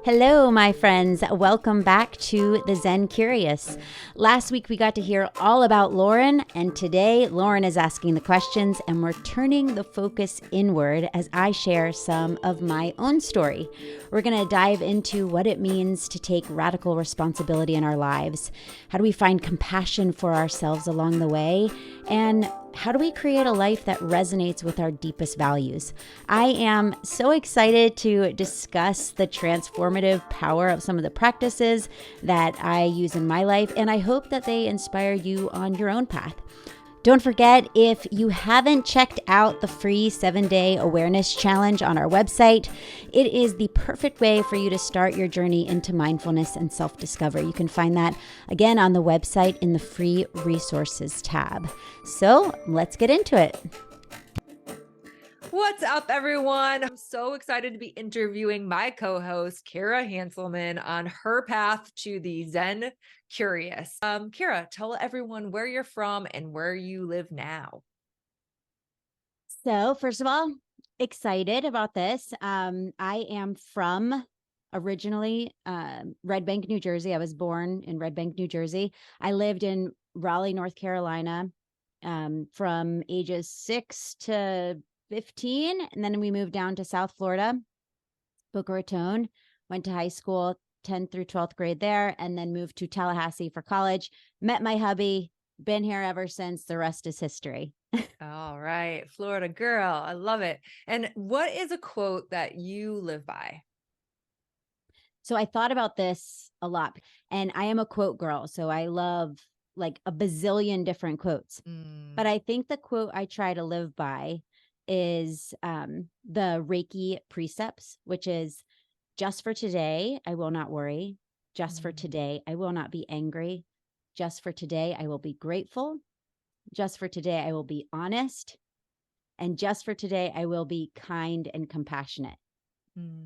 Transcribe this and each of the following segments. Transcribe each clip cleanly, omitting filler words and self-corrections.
Hello, my friends. Welcome back to the Zen Curious. Last week, we got to hear all about Lauren, and today, Lauren is asking the questions, and we're turning the focus inward as I share some of my own story. We're going to dive into what it means to take radical responsibility in our lives. How do we find compassion for ourselves along the way? And how do we create a life that resonates with our deepest values? I am so excited to discuss the transformative power of some of the practices that I use in my life, and I hope that they inspire you on your own path. Don't forget, if you haven't checked out the free 7-day awareness challenge on our website, it is the perfect way for you to start your journey into mindfulness and self-discovery. You can find that again on the website in the free resources tab. So let's get into it. What's up, everyone? I'm so excited to be interviewing my co-host, Kiera Hanselman, on her path to the Zen Curious. Kiera, tell everyone where you're from and where you live now. So first of all, excited about this. I am from originally Red Bank, New Jersey. I was born in Red Bank, New Jersey. I lived in Raleigh, North Carolina from ages 6 to 15. And then we moved down to South Florida, Boca Raton, went to high school, 10th through 12th grade there, and then moved to Tallahassee for college. Met my hubby, been here ever since. The rest is history. All right, Florida girl. I love it. And what is a quote that you live by? So I thought about this a lot, and I am a quote girl. So I love like a bazillion different quotes. But I think the quote I try to live by is the Reiki precepts, which is just for today, I will not worry. Just for today, I will not be angry. Just for today, I will be grateful. Just for today, I will be honest. And just for today, I will be kind and compassionate.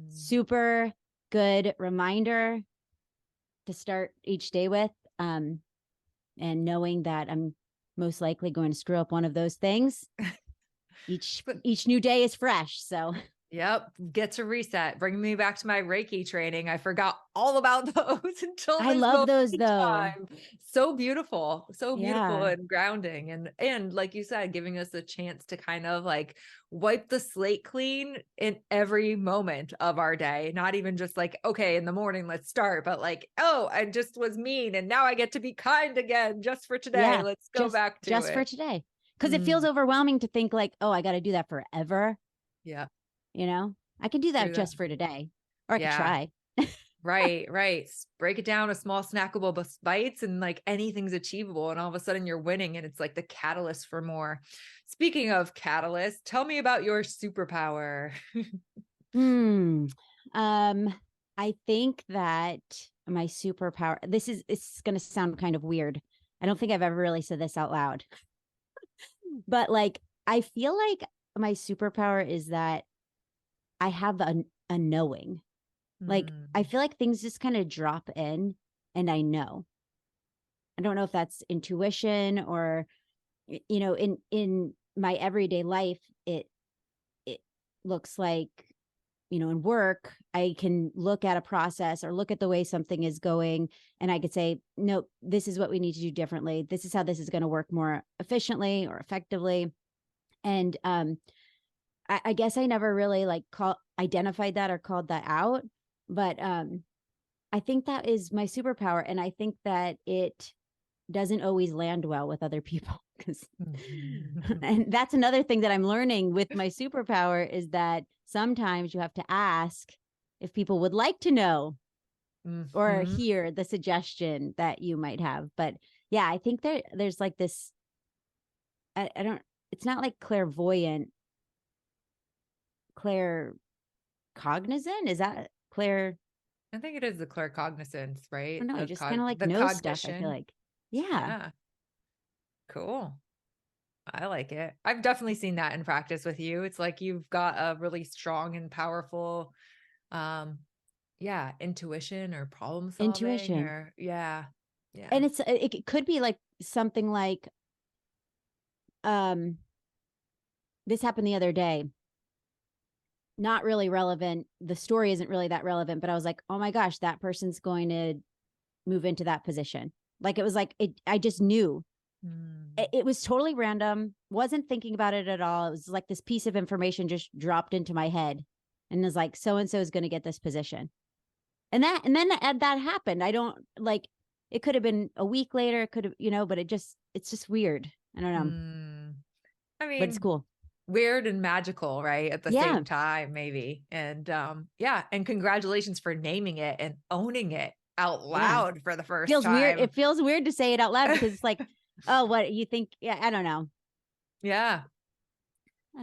Super good reminder to start each day with. And knowing that I'm most likely going to screw up one of those things. Each new day is fresh. So Yep. Get to reset. Bring me back to my Reiki training. I forgot all about those until I this love moment those in though. time. So beautiful. So beautiful Yeah. and grounding. And like you said, giving us a chance to kind of like wipe the slate clean in every moment of our day. Not even just like, okay, in the morning, let's start, but like, oh, I just was mean and now I get to be kind again just for today. Yeah. Let's go back to Just for it. today. Because it feels overwhelming to think like, oh, I got to do that forever. Yeah. I can do that True that. just for today, or I could Yeah. try. Right, right. Break it down to small snackable bites and like anything's achievable. And all of a sudden you're winning and it's like the catalyst for more. Speaking of catalyst, tell me about your superpower. Hmm. I think that my superpower, it's going to sound kind of weird. I don't think I've ever really said this out loud, but like, I feel like my superpower is that I have a knowing. Like, I feel like things just kind of drop in and I know. I don't know if that's intuition or, in my everyday life, it looks like, in work, I can look at a process or look at the way something is going, and I could say, nope, this is what we need to do differently. This is how this is going to work more efficiently or effectively. And I guess I never really like identified that or called that out, but I think that is my superpower, and I think that it doesn't always land well with other people because and that's another thing that I'm learning with my superpower is that sometimes you have to ask if people would like to know or hear the suggestion that you might have. But yeah, I think there's like this I don't it's not like clairvoyant, clair cognizant, is that clair I think it is the claircognizance, I right? don't know, I The just kind of like know stuff, I feel cognition. like. Yeah. Yeah. Cool. I like it. I've definitely seen that in practice with you. It's like you've got a really strong and powerful um yeah, intuition or problem solving Intuition. or yeah. Yeah. And it could be like something like um this happened the other day. not really relevant. The story isn't really that relevant, but I was like, oh my gosh, that person's going to move into that position. Like it was like I just knew. It was totally random. Wasn't thinking about it at all. It was like this piece of information just dropped into my head and was like, so and so is going to get this position. And then that happened. I don't like it could have been a week later, it could have, but it's just weird. I don't know. I But it's mean, cool. weird and magical, right? At the Yeah. same time, maybe. And yeah, and congratulations for naming it and owning it out Yeah. loud for the first Feels weird. time. It feels weird to say it out loud because it's like, oh, what you think? Yeah, I don't know. Yeah.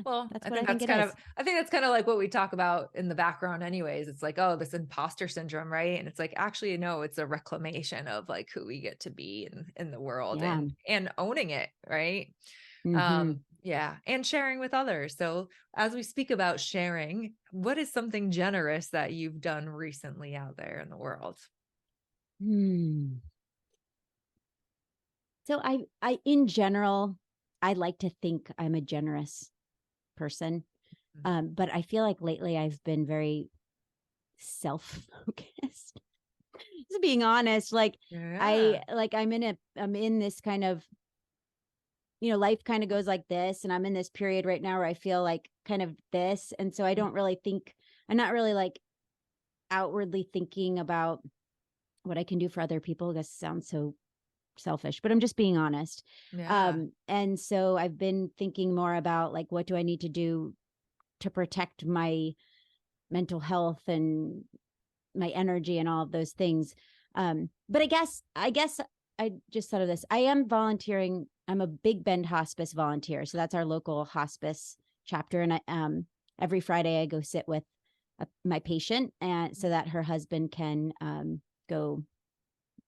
Well, That's what I think it I is. think that's kind of like what we talk about in the background anyways. It's like, oh, this imposter syndrome, right? And it's like, actually, no, it's a reclamation of like who we get to be in the world Yeah. and owning it, right? Mm-hmm. Yeah, and sharing with others. So as we speak about sharing, what is something generous that you've done recently out there in the world? Hmm. So in general, I like to think I'm a generous person. But I feel like lately I've been very self-focused. Just being honest, like Yeah. I'm in this kind of, life kind of goes like this, and I'm in this period right now where I feel like kind of this. And so I don't really think I'm not really like outwardly thinking about what I can do for other people. I guess it sounds so selfish, but I'm just being honest. Yeah. And so I've been thinking more about like what do I need to do to protect my mental health and my energy and all of those things. But I guess I just thought of this. I am volunteering. I'm a Big Bend hospice volunteer. So that's our local hospice chapter. And every Friday I go sit with my patient and so that her husband can go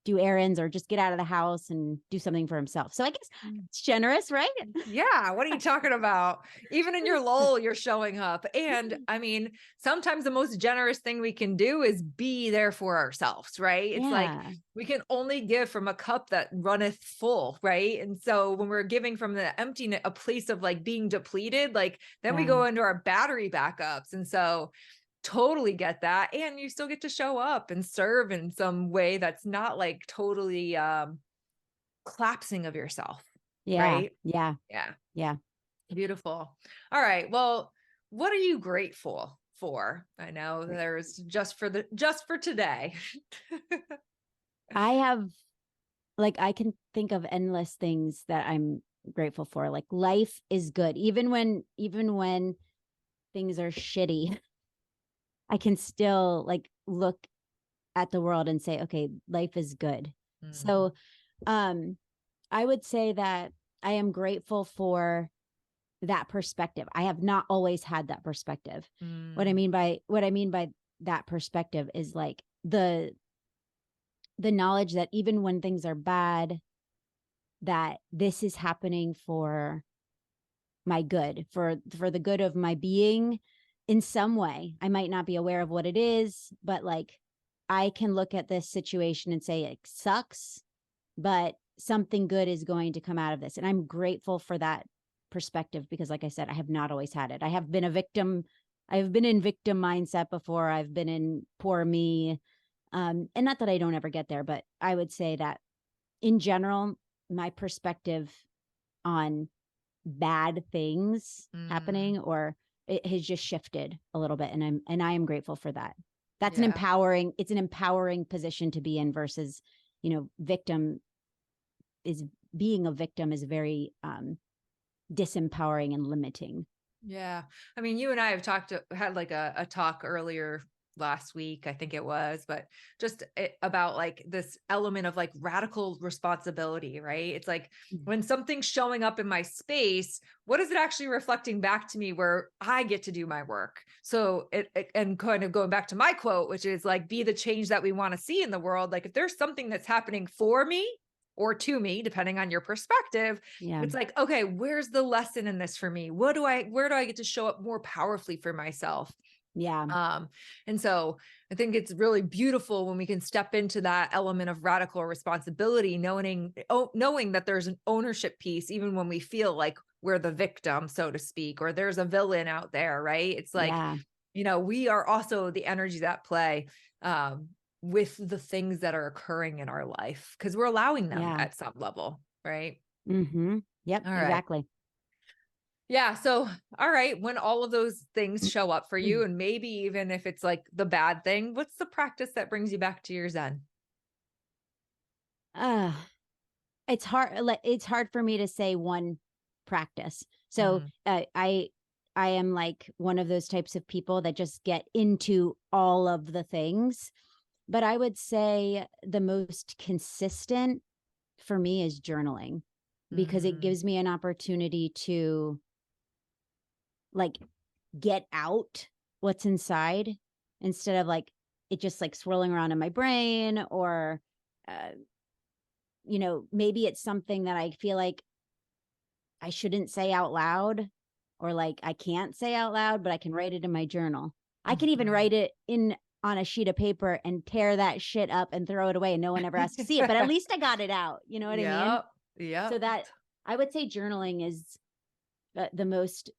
do errands or just get out of the house and do something for himself. So I guess it's generous, right? Yeah, what are you talking about? Even in your lull, you're showing up. And I mean, sometimes the most generous thing we can do is be there for ourselves, right? It's like Yeah. we can only give from a cup that runneth full, right? And so when we're giving from the emptiness, a place of like being depleted, like then we Yeah. go into our battery backups. And so totally get that. And you still get to show up and serve in some way that's not like totally collapsing of yourself, Yeah. right? Yeah. Yeah. Yeah. Beautiful. All right. Well, what are you grateful for? I know there's just for today. I have like I can think of endless things that I'm grateful for. Like life is good. Even when things are shitty, I can still like look at the world and say, okay, life is good. Mm, So um I would say that I am grateful for that perspective. I have not always had that perspective. mm, What I mean by that perspective is like the knowledge that even when things are bad, that this is happening for my good, for the good of my being in some way. I might not be aware of what it is, but like I can look at this situation and say it sucks, but something good is going to come out of this. And I'm grateful for that perspective because like I said, I have not always had it. I have been a victim. I've been in victim mindset before. I've been in poor me. And not that I don't ever get there, but I would say that in general, my perspective on bad things mm. happening or it has just shifted a little bit and I am grateful for that. That's Yeah. an empowering position to be in versus, victim is being a victim is very disempowering and limiting. Yeah. I mean, you and I have had like a talk earlier last week, I think it was, but just about like this element of like radical responsibility, right? It's like when something's showing up in my space, what is it actually reflecting back to me where I get to do my work? So and kind of going back to my quote, which is like, be the change that we want to see in the world. Like if there's something that's happening for me, or to me, depending on your perspective, Yeah. it's like, okay, where's the lesson in this for me? Where do I get to show up more powerfully for myself? Yeah. Um, and so I think it's really beautiful when we can step into that element of radical responsibility, knowing that there's an ownership piece, even when we feel like we're the victim, so to speak, or there's a villain out there, right? It's like Yeah. we are also the energies at play, with the things that are occurring in our life because we're allowing them Yeah. at some level, right? Yep, All right. exactly. Yeah. So, all right. When all of those things show up for you, and maybe even if it's like the bad thing, what's the practice that brings you back to your Zen? Uh, it's hard. Like, it's hard for me to say one practice. So Mm, I am like one of those types of people that just get into all of the things. But I would say the most consistent for me is journaling, because it mm, gives me an opportunity to like get out what's inside, instead of like it just like swirling around in my brain, or uh, maybe it's something that I feel like I shouldn't say out loud, or like I can't say out loud, but I can write it in my journal. I can even mhm. write it in on a sheet of paper and tear that shit up and throw it away and no one ever has to see it, but at least I got it out. You know what I mean? Yep. Yep. So that, I would say journaling is the most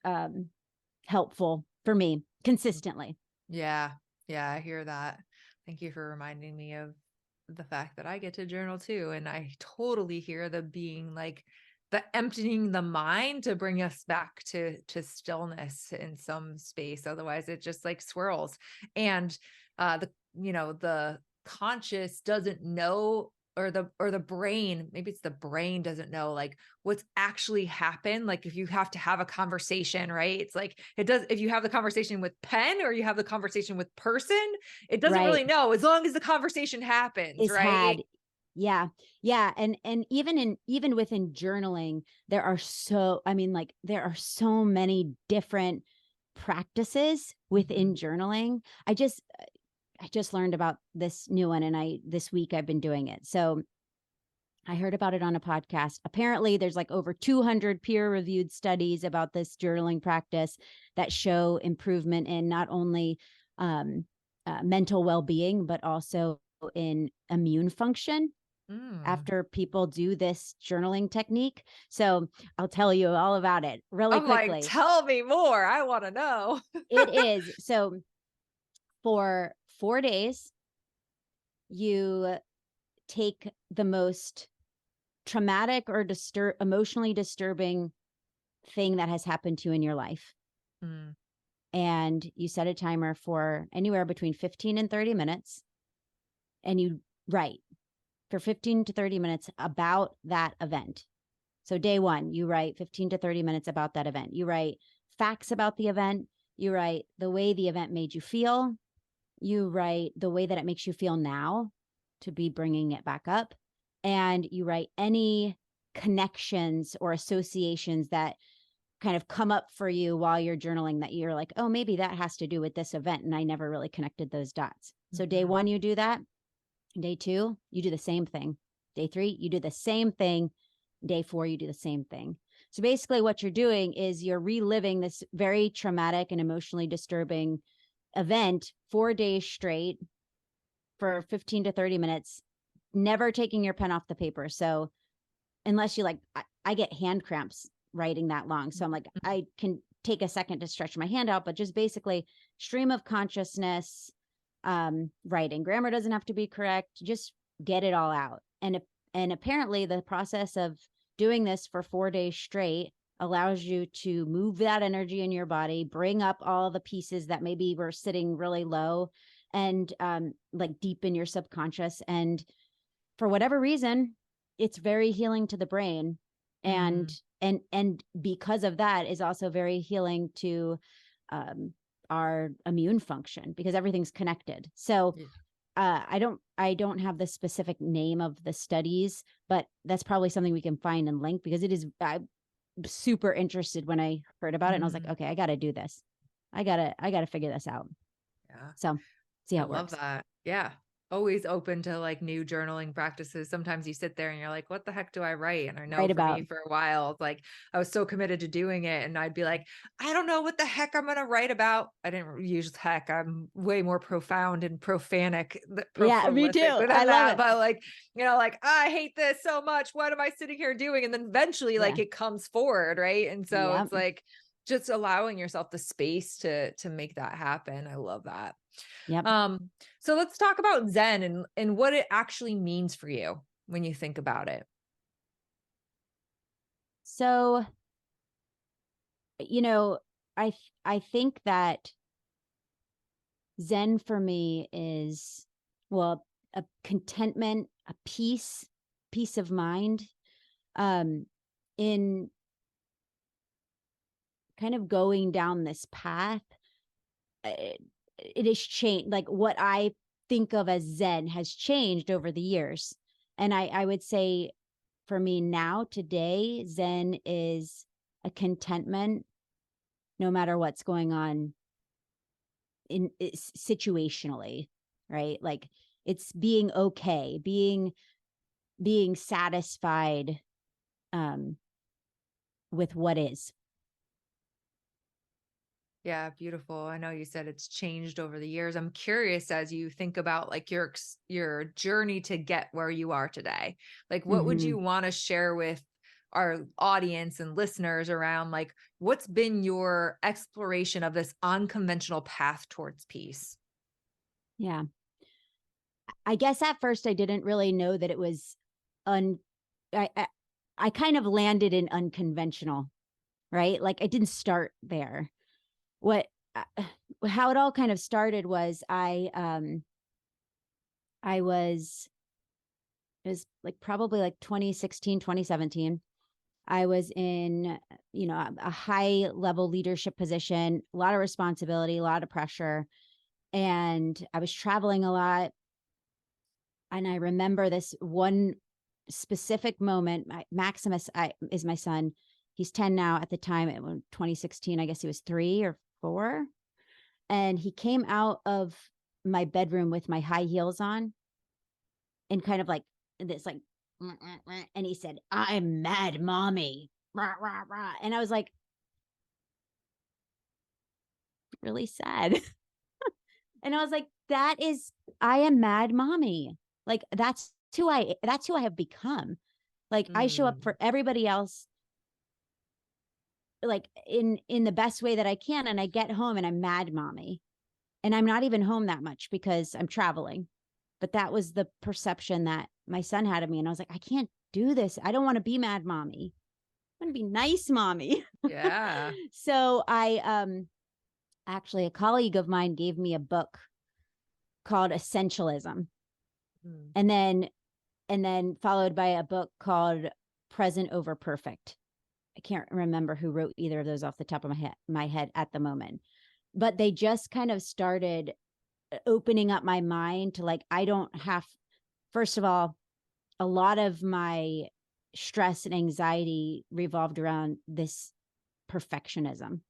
helpful for me consistently. Yeah. Yeah. I hear that. Thank you for reminding me of the fact that I get to journal too. And I totally hear the being like the emptying the mind to bring us back to stillness in some space. Otherwise it just like swirls. And the conscious doesn't know, or the brain, maybe it's the brain doesn't know like what's actually happened. Like if you have to have a conversation, right? It's like it does, if you have the conversation with pen or you have the conversation with person, it doesn't Right. really know as long as the conversation happens, Is right? had. Yeah. Yeah. And even within journaling, there are so, I mean, like there are so many different practices within Mhm. journaling. I just learned about this new one, and this week I've been doing it. So I heard about it on a podcast. Apparently, there's like over 200 peer reviewed studies about this journaling practice that show improvement in not only um, mental well being, but also in immune function Mm. after people do this journaling technique. So I'll tell you all about it really I'm like, quickly. tell me more. I want to know. It is so for 4 days, you take the most traumatic or emotionally disturbing thing that has happened to you in your life. Mm, And you set a timer for anywhere between 15 and 30 minutes. And you write for 15 to 30 minutes about that event. So, day one, you write 15 to 30 minutes about that event. You write facts about the event. You write the way the event made you feel. You write the way that it makes you feel now, to be bringing it back up. And you write any connections or associations that kind of come up for you while you're journaling, that you're like, oh, maybe that has to do with this event. And I never really connected those dots. So, day mhm, one, you do that. Day two, you do the same thing. Day three, you do the same thing. Day four, you do the same thing. So basically, what you're doing is you're reliving this very traumatic and emotionally disturbing event 4 days straight for 15 to 30 minutes, never taking your pen off the paper. So unless you like, I get hand cramps writing that long. So I'm like, I can take a second to stretch my hand out, but just basically stream of consciousness, writing. Grammar doesn't have to be correct. Just get it all out. And apparently the process of doing this for 4 days straight allows you to move that energy in your body, bring up all the pieces that maybe were sitting really low, and like deep in your subconscious. And for whatever reason, it's very healing to the brain. And mm. because of that is also very healing to um, our immune function, because everything's connected. So Yeah. I don't have the specific name of the studies, but that's probably something we can find and link, because it is, I'm super interested when I heard about it, and I was like, Mm, okay, I got to do this. I got to figure this out. yeah. So see I how it love works. that. Yeah. Always open to like new journaling practices. Sometimes you sit there and you're like, what the heck do I write? And I know Right for me about. for a while, like I was so committed to doing it. And I'd be like, I don't know what the heck I'm going to write about. I didn't use heck. I'm way more profound and Yeah, me prolific too. I than love that. it. But like, like, I hate this so much. What am I sitting here doing? And then eventually like Yeah. it comes forward. Right. And so Yeah. it's like, just allowing yourself the space to make that happen. I love that. Yep. So let's talk about Zen and what it actually means for you when you think about it. So, you know, I think that Zen for me is, well, a contentment, a peace of mind, um, in kind of going down this path. It has changed. Like what I think of as Zen has changed over the years. And I would say for me now, today, Zen is a contentment no matter what's going on situationally, right? Like it's being okay, being satisfied um with what is. Yeah, beautiful. I know you said it's changed over the years. I'm curious as you think about like your journey to get where you are today. Like what would Mm-hmm. you want to share with our audience and listeners around like what's been your exploration of this unconventional path towards peace? Yeah. I guess at first I didn't really know that it was un I I kind of landed in unconventional, right? Like I didn't start there. What uh, how it all kind of started was I was it was like probably like 2016, 2017. I was in, a high level leadership position, a lot of responsibility, a lot of pressure, and I was traveling a lot. And I remember this one specific moment. Maximus is my son. He's 10 now. At the time, 2016, I guess he was 3 or 4. And he came out of my bedroom with my high heels on and kind of like this, like, and he said, "I'm mad, mommy." Rah, rah, rah. And I was like, really sad. And I was like, I am mad, mommy. Like that's who I have become. Like I show up Mm, for everybody else like in the best way that I can, and I get home and I'm mad mommy. And I'm not even home that much because I'm traveling. But that was the perception that my son had of me, and I was like, I can't do this. I don't want to be mad mommy. I want to be nice mommy. yeah. So I actually, a colleague of mine gave me a book called Essentialism, Mm, and then followed by a book called Present Over Perfect. I can't remember who wrote either of those off the top of my head at the moment, but they just kind of started opening up my mind to, like, I don't have, first of all, a lot of my stress and anxiety revolved around this perfectionism,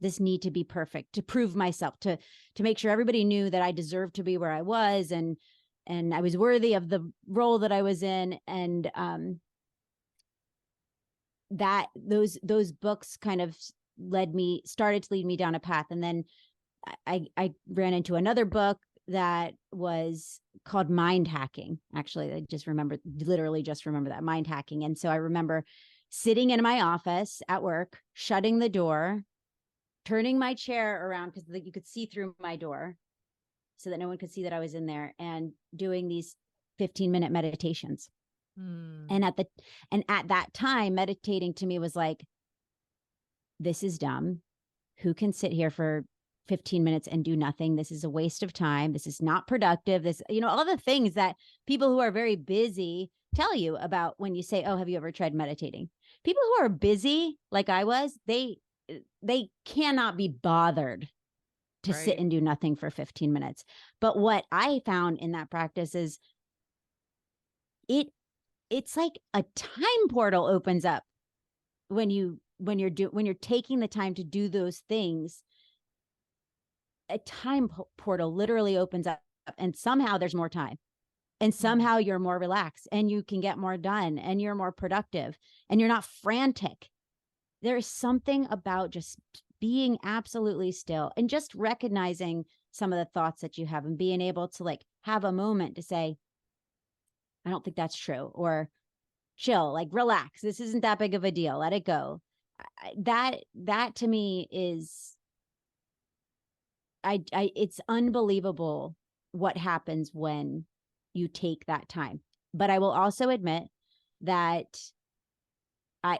this need to be perfect, to prove myself, to make sure everybody knew that I deserved to be where I was, and I was worthy of the role that I was in. And that those books kind of started to lead me down a path. And then I ran into another book that was called Mind Hacking. Actually, literally just remember that, Mind Hacking. And so I remember sitting in my office at work, shutting the door, turning my chair around because you could see through my door so that no one could see that I was in there, and doing these 15-minute meditations. mm, And at that time, meditating to me was like, this is dumb. Who can sit here for 15 minutes and do nothing? This is a waste of time. This is not productive. All the things that people who are very busy tell you about when you say, "Oh, have you ever tried meditating?" People who are busy, like I was, they cannot be bothered to sit right. and do nothing for 15 minutes. But what I found in that practice is it it's like a time portal opens up when you're taking the time to do those things. A time portal literally opens up, and somehow there's more time, and Mm, somehow you're more relaxed, and you can get more done, and you're more productive, and you're not frantic. There's something about just being absolutely still and just recognizing some of the thoughts that you have, and being able to, like, have a moment to say, I don't think that's true, or chill, like, relax, this isn't that big of a deal, let it go. that to me is, it's unbelievable what happens when you take that time. But I will also admit that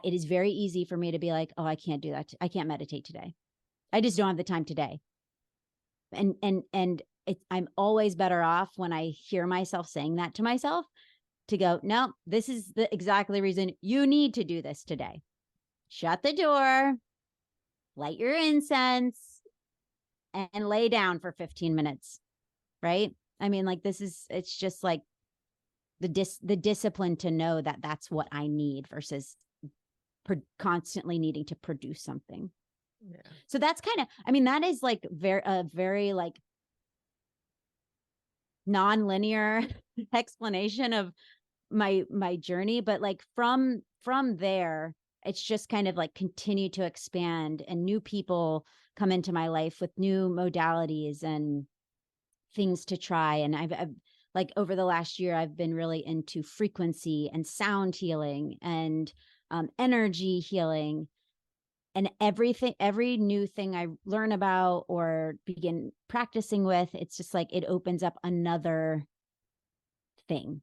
it is very easy for me to be like, oh, I can't do that. I can't meditate today. I just don't have the time today. And I'm always better off when I hear myself saying that to myself, to go, no, this is the exactly reason you need to do this today. Shut the door, light your incense, and lay down for 15 minutes. Right. I mean, like, it's just like the discipline to know that that's what I need versus constantly needing to produce something. Yeah. So that's kind of, I mean, that is like very like non-linear explanation of my journey. But like from there, it's just kind of like continue to expand, and new people come into my life with new modalities and things to try. And I've like over the last year, I've been really into frequency and sound healing and energy healing. And every new thing I learn about or begin practicing with, it's just like it opens up another thing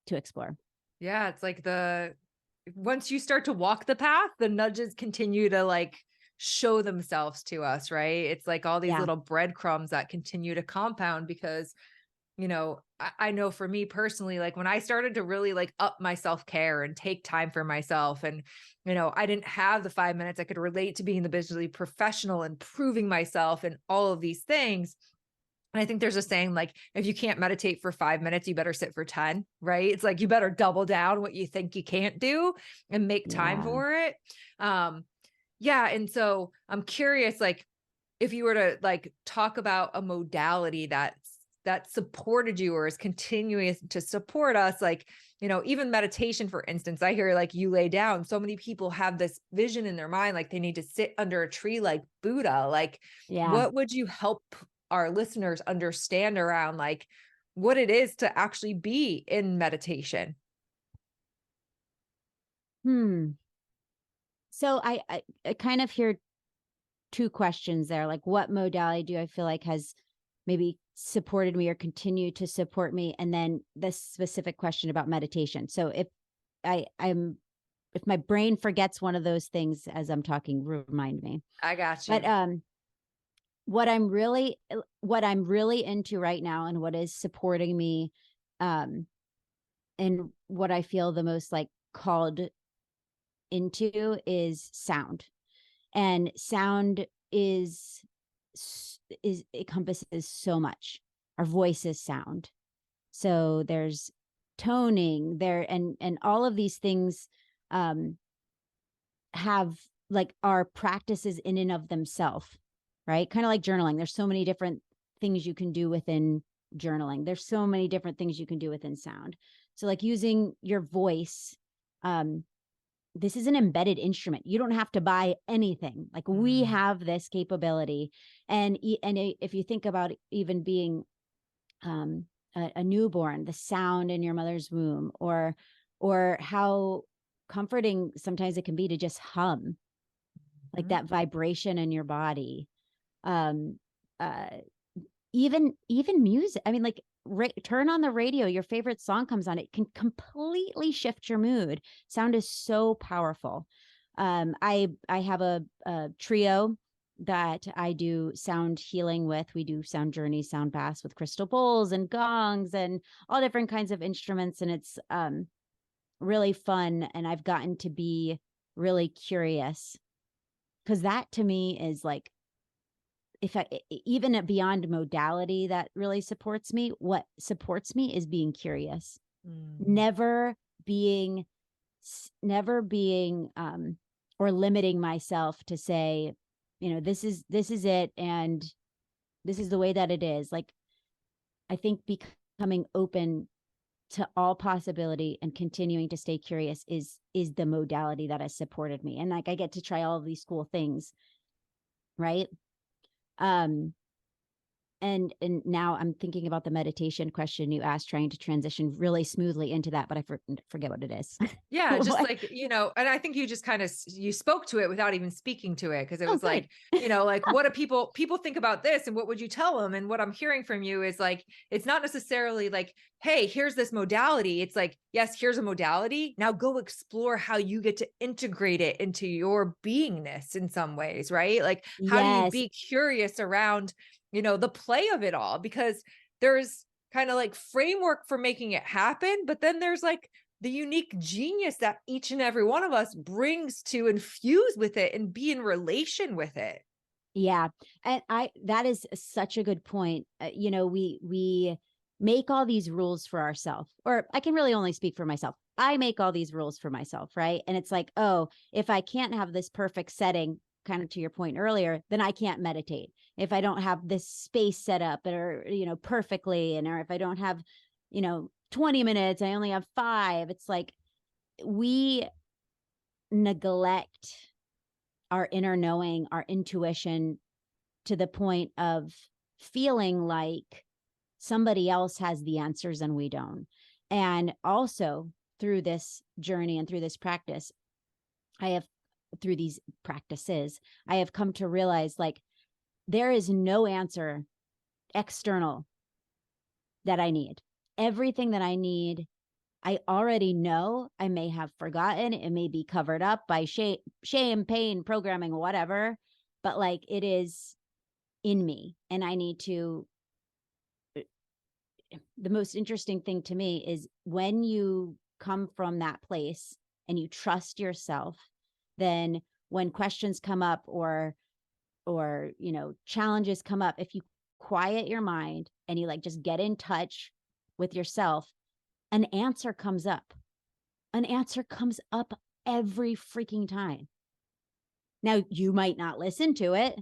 to explore. Yeah, it's like once you start to walk the path, the nudges continue to like show themselves to us, right? It's like all these Yeah. little breadcrumbs that continue to compound because, I know for me personally, like when I started to really like up my self-care and take time for myself, and, I didn't have the 5 minutes I could relate to being the business professional and proving myself and all of these things. And I think there's a saying like, if you can't meditate for 5 minutes, you better sit for 10, right? It's like, you better double down what you think you can't do and make time Yeah. for it. Um, yeah. And so I'm curious, like, if you were to like talk about a modality that supported you or is continuing to support us, like, even meditation, for instance, I hear like you lay down. So many people have this vision in their mind, like they need to sit under a tree like Buddha. Like, Yeah. what would you help our listeners understand around like what it is to actually be in meditation? So I kind of hear two questions there. Like, what modality do I feel like has maybe supported me or continue to support me? And then this specific question about meditation. So I'm if my brain forgets one of those things as I'm talking, remind me. I got But you. what I'm really into right now, and what is supporting me, um and what I feel the most like called into, is sound. And sound is encompasses so much. Our voices sound. So there's toning there, and all of these things um have like are practices in and of themselves, right? Kind of like journaling. There's so many different things you can do within journaling. There's so many different things you can do within sound. So like using your voice, um this is an embedded instrument. You don't have to buy anything. Like, we Mm. have this capability. And if you think about even being a newborn, the sound in your mother's womb, or how comforting sometimes it can be to just hum, like Mhm. that vibration in your body. Um, uh, even music. I mean, like, turn on the radio, your favorite song comes on, it can completely shift your mood. Sound is so powerful. I have a trio that I do sound healing with. We do sound journeys, sound baths with crystal bowls and gongs and all different kinds of instruments, and it's really fun. And I've gotten to be really curious, because that to me is like, if I, even beyond modality that really supports me, what supports me is being curious, Mm. never being, never being, or limiting myself to say, this is it, and this is the way that it is. Like, I think becoming open to all possibility and continuing to stay curious is the modality that has supported me. And like, I get to try all of these cool things, right? Um, and now I'm thinking about the meditation question you asked, trying to transition really smoothly into that, but I forget what it is. Yeah, just What? like, and I think you just kind of you spoke to it without even speaking to it, because it Oh, was good. like, like what do people think about this and what would you tell them? And what I'm hearing from you is like, it's not necessarily like, hey, here's this modality. It's like, yes, here's a modality. Now go explore how you get to integrate it into your beingness in some ways, right? Like, how do you Yes. be curious around, the play of it all? Because there's kind of like framework for making it happen, but then there's like the unique genius that each and every one of us brings to infuse with it and be in relation with it. Yeah. And that is such a good point. We make all these rules for ourselves, or I can really only speak for myself. I make all these rules for myself, right? And it's like, oh, if I can't have this perfect setting, kind of to your point earlier, then I can't meditate. If I don't have this space set up or, perfectly, or if I don't have, 20 minutes, I only have 5. It's like we neglect our inner knowing, our intuition, to the point of feeling like somebody else has the answers and we don't. And also through this journey and through this practice, I have through these practices, I have come to realize like there is no answer external that I need. Everything that I need, I already know. I may have forgotten. It may be covered up by shame, pain, programming, whatever. But like it is in me. And I need to. The most interesting thing to me is when you come from that place and you trust yourself, then when questions come up or challenges come up, if you quiet your mind and you like just get in touch with yourself, an answer comes up. An answer comes up every freaking time. Now, you might not listen to it.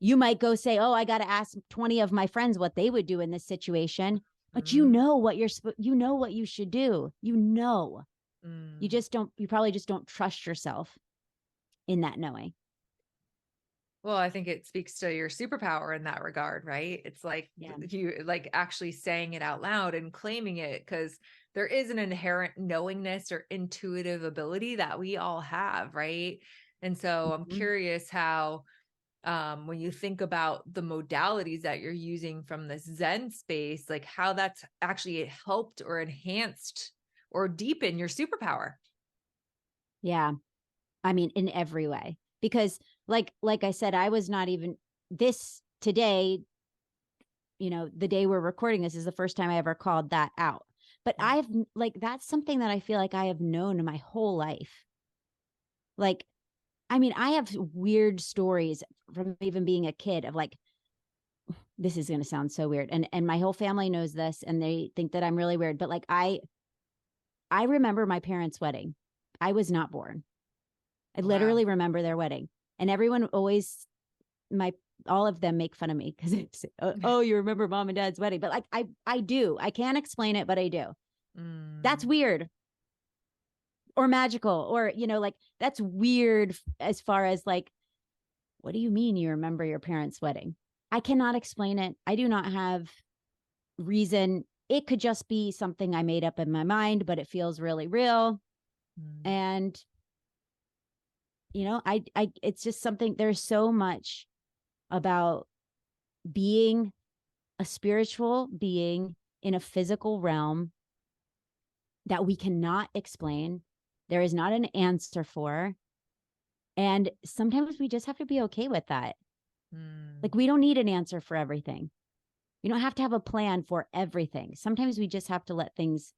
You might go say, oh, I got to ask 20 of my friends what they would do in this situation. But you Mm, know what you should do. You mm. just don't, you probably just don't trust yourself in that knowing. Well, I think it speaks to your superpower in that regard, right? It's like Yeah. you like actually saying it out loud and claiming it, because there is an inherent knowingness or intuitive ability that we all have, right? And so I'm Mhm. curious how, when you think about the modalities that you're using from the Zen space, like how that's actually helped or enhanced or deepened your superpower. Yeah. I mean, in every way, because like I said, I was not even this today, the day we're recording this is the first time I ever called that out. But I've like, that's something that I feel like I have known my whole life. Like, I mean, I have weird stories from even being a kid of like, this is going to sound so weird. And my whole family knows this and they think that I'm really weird, but like, I remember my parents' wedding. I was not born. I Wow. literally remember their wedding. And everyone always, my all of them make fun of me because it's, oh, you remember mom and dad's wedding. But like I do. I can't explain it, but I do. That's Mm, weird or magical, or like that's weird as far as like, what do you mean you remember your parents' wedding? I cannot explain it. I do not have reason. It could just be something I made up in my mind, but it feels really real. mm, And I it's just something. There's so much about being a spiritual being in a physical realm that we cannot explain. There is not an answer for. And sometimes we just have to be okay with that. mm. Like, we don't need an answer for everything. You don't have to have a plan for everything. Sometimes we just have to let things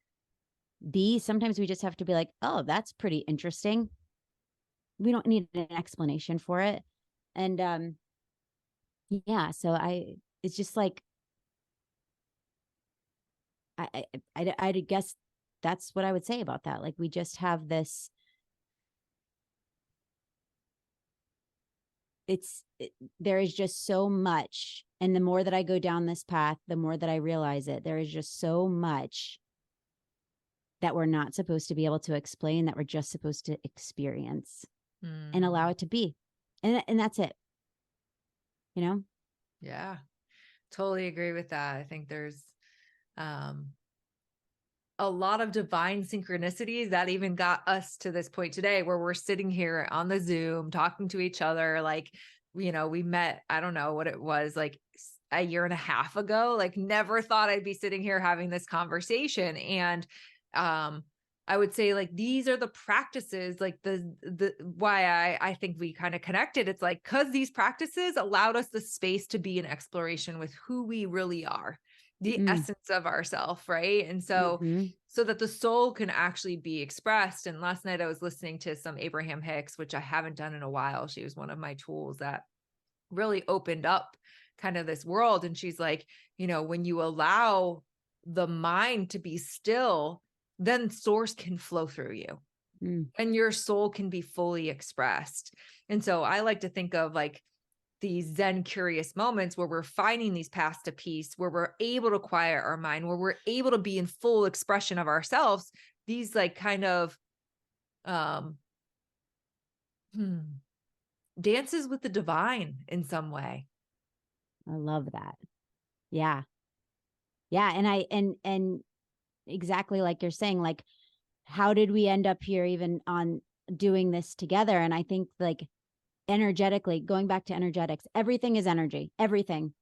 be. Sometimes we just have to be like, oh, that's pretty interesting. We don't need an explanation for it. And yeah, so it's just like, I guess that's what I would say about that. Like, we just have this, there is just so much. And the more that I go down this path, the more that I realize it. There is just so much that we're not supposed to be able to explain, that we're just supposed to experience and allow Mm. it to be. And that's it, you know? Yeah, totally agree with that. I think there's um a lot of divine synchronicities that even got us to this point today where we're sitting here on the Zoom talking to each other. Like, we met, I don't know what it was, like a year and a half ago. Like, never thought I'd be sitting here having this conversation. And I would say, like, these are the practices, like the why I think we kind of connected. It's like, because these practices allowed us the space to be in exploration with who we really are, the Mm, essence of ourself, right? And hmm so that the soul can actually be expressed. And last night I was listening to some Abraham Hicks, which I haven't done in a while. She was one of my tools that really opened up kind of this world. And she's like, when you allow the mind to be still, then source can flow through you mm, and your soul can be fully expressed. And so I like to think of like these Zen curious moments where we're finding these paths to peace, where we're able to quiet our mind, where we're able to be in full expression of ourselves. These like kind of um hmm, dances with the divine in some way. I love that. Yeah. Yeah. And exactly like you're saying, like, how did we end up here even on doing this together? And I think, like, energetically, going back to energetics, everything is energy. Everything.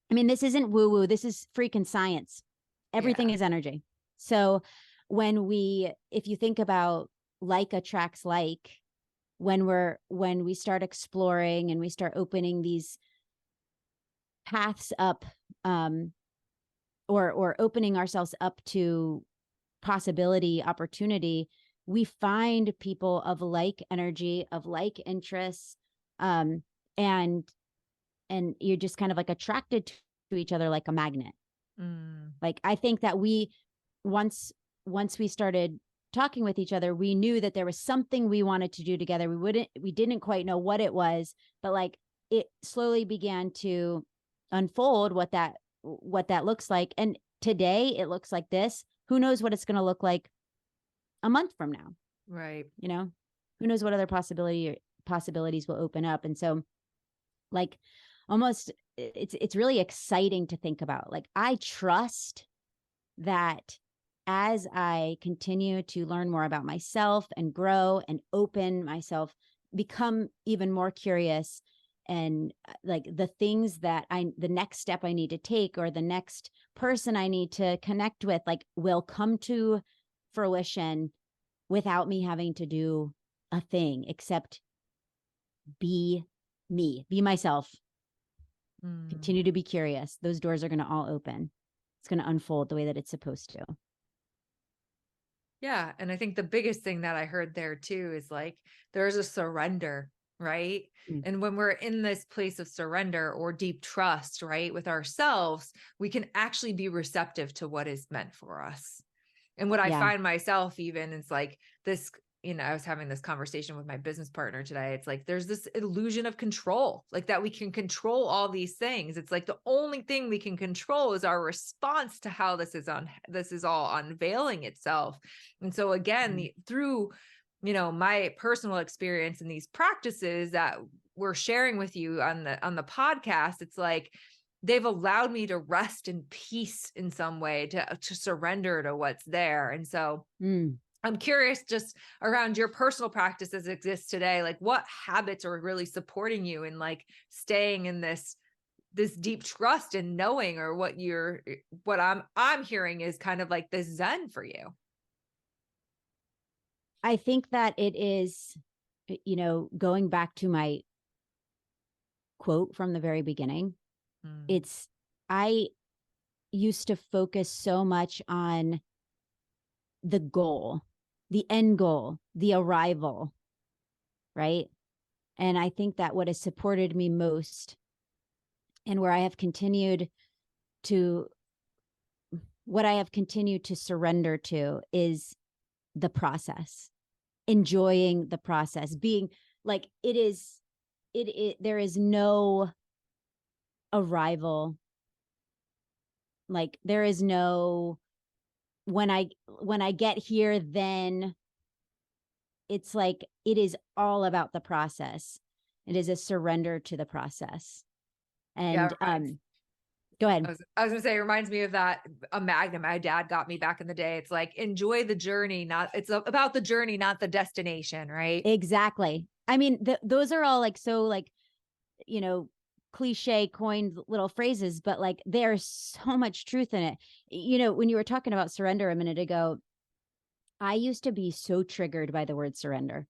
I mean, this isn't woo woo. This is freaking science. Everything Yeah. is energy. So if you think about like attracts like, when we start exploring and we start opening these paths up, um, or opening ourselves up to possibility, opportunity, we find people of like energy, of like interests, um, and you're just kind of like attracted to each other like a magnet. Mm, Like, I think that once we started talking with each other, we knew that there was something we wanted to do together. We didn't quite know what it was, but like, it slowly began to unfold what that looks like. And today it looks like this. Who knows what it's going to look like a month from now? right. You know, who knows what other possibilities will open up. And so, like, almost, it's really exciting to think about. Like, I trust that as I continue to learn more about myself and grow and open myself, become even more curious, and like the next step I need to take, or the next person I need to connect with, like, will come to fruition without me having to do a thing except be me, be myself, Mm. continue to be curious. Those doors are going to all open. It's going to unfold the way that it's supposed to. Yeah. And I think the biggest thing that I heard there too is like there's a surrender, right? Mm. And when we're in this place of surrender or deep trust, right, with ourselves, we can actually be receptive to what is meant for us. And what I Yeah. find myself even is like this, I was having this conversation with my business partner today. It's like there's this illusion of control, like that we can control all these things. It's like the only thing we can control is our response to how this is all unveiling itself. And so again, Mm. through my personal experience in these practices that we're sharing with you on the podcast, it's like they've allowed me to rest in peace in some way, to surrender to what's there. And so Mm. I'm curious, just around your personal practices exist today, like what habits are really supporting you in like staying in this deep trust and knowing, or what I'm hearing is kind of like this Zen for you. I think that it is, going back to my quote from the very beginning, Mm, it's, I used to focus so much on the goal, the end goal, the arrival, right? And I think that what has supported me most, and where I have continued to, what I have continued to surrender to, is the process, enjoying the process, being like, there is no arrival. Like, there is no, when I get here, then it's like, it is all about the process. It is a surrender to the process. Yeah, And it reminds go ahead. I was gonna say, it reminds me of that a magnet my dad got me back in the day. It's like, enjoy the journey, not it's about the journey, not the destination, right? Exactly. I mean, those are all like so like, you know, cliche coined little phrases, but like there's so much truth in it. You know, when you were talking about surrender a minute ago, I used to be so triggered by the word surrender,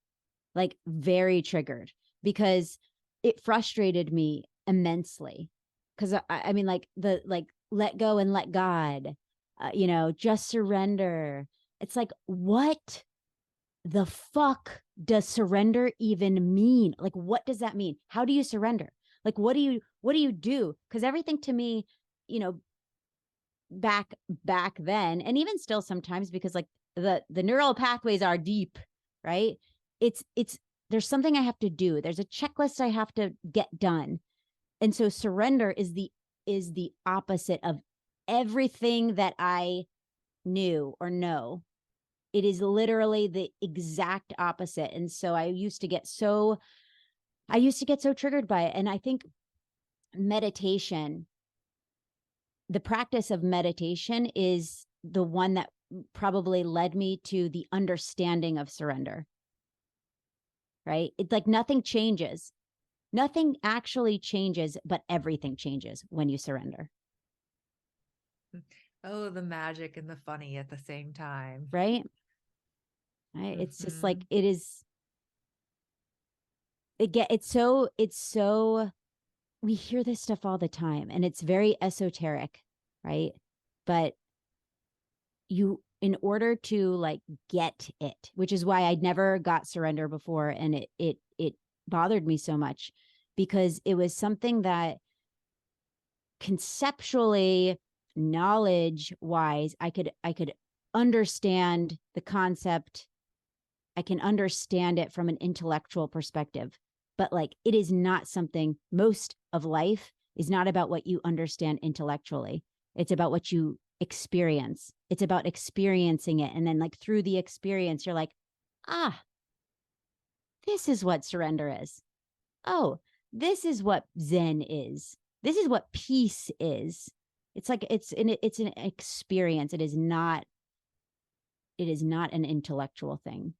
like very triggered, because it frustrated me immensely. Because I mean, like like let go and let God, you know, just surrender. It's like, what the fuck does surrender even mean? Like, what does that mean? How do you surrender? Like, what do you do? Because everything to me, you know, back then, and even still sometimes, because like the neural pathways are deep, right? It's there's something I have to do. There's a checklist I have to get done. And so surrender is the opposite of everything that I knew or know. It is literally the exact opposite. And so I used to get so triggered by it. And I think meditation, the practice of meditation is the one that probably led me to the understanding of surrender. Right? It's like nothing changes. Nothing actually changes, but everything changes when you surrender. Oh, the magic and the funny at the same time. Right? Right? It's just like Hmm. it is it's so we hear this stuff all the time and it's very esoteric, right? But you in order to like get it, which is why I never got surrender before, and it bothered me so much, because it was something that conceptually, knowledge wise, I could understand the concept. I can understand it from an intellectual perspective, but like it is not something, most of life is not about what you understand intellectually. It's about what you experience. It's about experiencing it. And then like through the experience, you're like, ah, this is what surrender is. Oh, this is what Zen is. This is what peace is. It's like it's an experience. It is not an intellectual thing.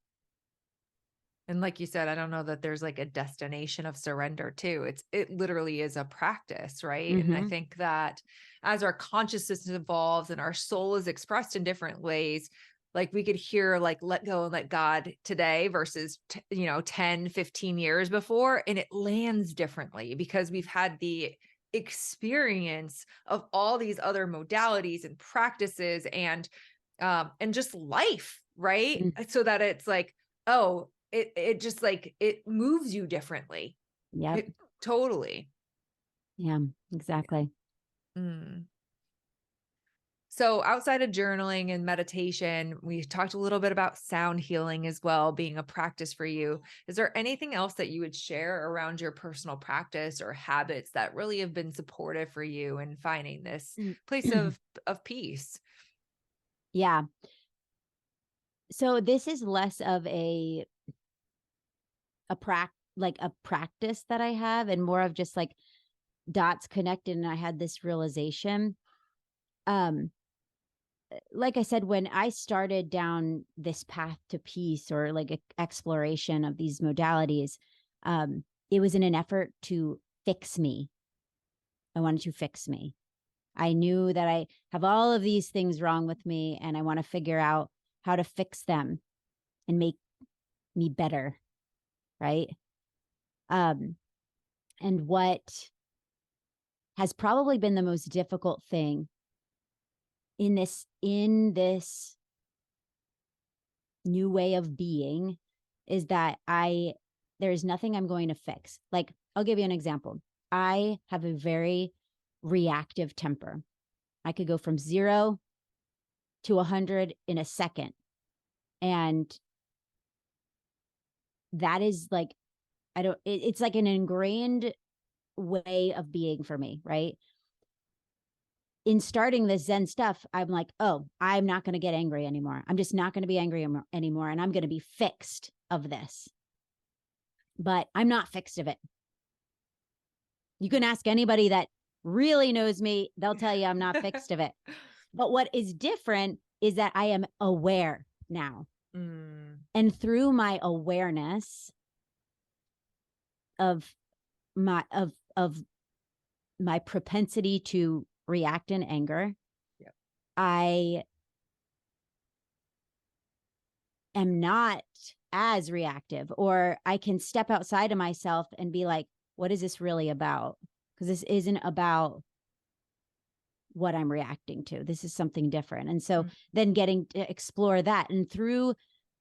And like you said, I don't know that there's like a destination of surrender too. It literally is a practice, right? And I Mm-hmm. think that as our consciousness evolves and our soul is expressed in different ways, like we could hear like let go and let God today versus 10, 15 years before, and it lands differently because we've had the experience of all these other modalities and practices and just life, right? Mm. So that it's like, oh, it just like it moves you differently. Yep. It totally. Yeah, Yeah. exactly. Mm. So outside of journaling and meditation, we talked a little bit about sound healing as well, being a practice for you. Is there anything else that you would share around your personal practice or habits that really have been supportive for you in finding this place of peace? Yeah. So this is less of a practice that I have, and more of just like dots connected, and I had this realization. Um like I said, when I started down this path to peace, or like exploration of these modalities, it was in an effort to fix me. I wanted to fix me. I knew that I have all of these things wrong with me, and I want to figure out how to fix them and make me better, right? Um, and what has probably been the most difficult thing in this new way of being is that there's nothing I'm going to fix. Like, I'll give you an example. I have a very reactive temper. I could go from 0 to 100 in a second. And that is like, it's like an ingrained way of being for me, right? In starting this Zen stuff, I'm like, oh, I'm not going to get angry anymore. I'm just not going to be angry anymore. And I'm going to be fixed of this. But I'm not fixed of it. You can ask anybody that really knows me, they'll tell you I'm not fixed of it. But what is different is that I am aware now. And through my awareness of my propensity to react in anger, Yep. I am not as reactive, or I can step outside of myself and be like, what is this really about? Because this isn't about what I'm reacting to. This is something different. And so then getting to explore that, and through